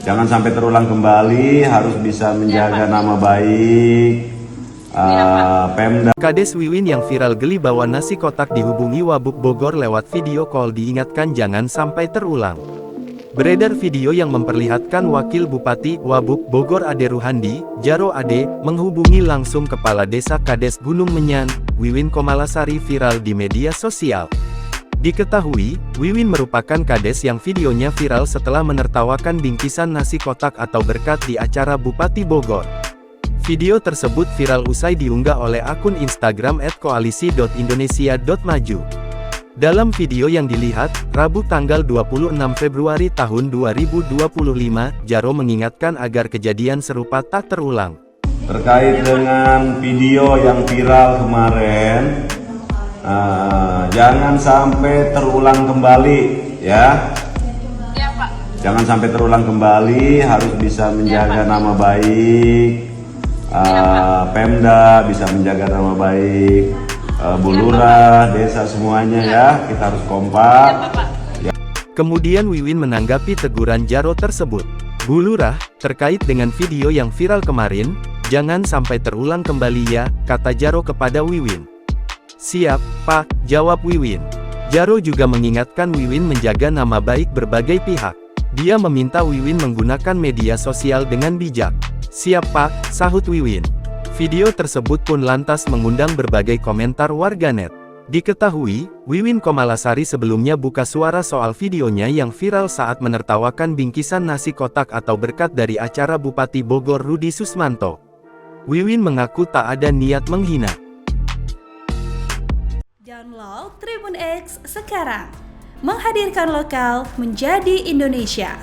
Jangan sampai terulang kembali, harus bisa menjaga nama baik Pemda. Kades Wiwin yang viral geli bawa nasi kotak dihubungi Wabub Bogor lewat video call diingatkan jangan sampai terulang. Beredar video yang memperlihatkan Wakil Bupati Wabub Bogor Ade Ruhandi, Jaro Ade, menghubungi langsung Kepala Desa Kades Gunung Menyan, Wiwin Komalasari viral di media sosial. Diketahui, Wiwin merupakan kades yang videonya viral setelah menertawakan bingkisan nasi kotak atau berkat di acara Bupati Bogor. Video tersebut viral usai diunggah oleh akun Instagram @koalisi.indonesia.maju. Dalam video yang dilihat, Rabu tanggal 26 Februari tahun 2025, Jaro mengingatkan agar kejadian serupa tak terulang. Terkait dengan video yang viral kemarin, jangan sampai terulang kembali ya. Jangan sampai terulang kembali, harus bisa menjaga nama baik Pemda, bisa menjaga nama baik Bu Lurah, desa semuanya ya, kita harus kompak. Kemudian Wiwin menanggapi teguran Jaro tersebut. Bu Lurah, terkait dengan video yang viral kemarin, jangan sampai terulang kembali ya, kata Jaro kepada Wiwin. Siap, Pak, jawab Wiwin. Jaro juga mengingatkan Wiwin menjaga nama baik berbagai pihak. Dia meminta Wiwin menggunakan media sosial dengan bijak. Siap Pak, sahut Wiwin. Video tersebut pun lantas mengundang berbagai komentar warganet. Diketahui, Wiwin Komalasari sebelumnya buka suara soal videonya yang viral saat menertawakan bingkisan nasi kotak atau berkat dari acara Bupati Bogor Rudi Susmanto. Wiwin mengaku tak ada niat menghina. Download Tribun X sekarang, menghadirkan lokal menjadi Indonesia.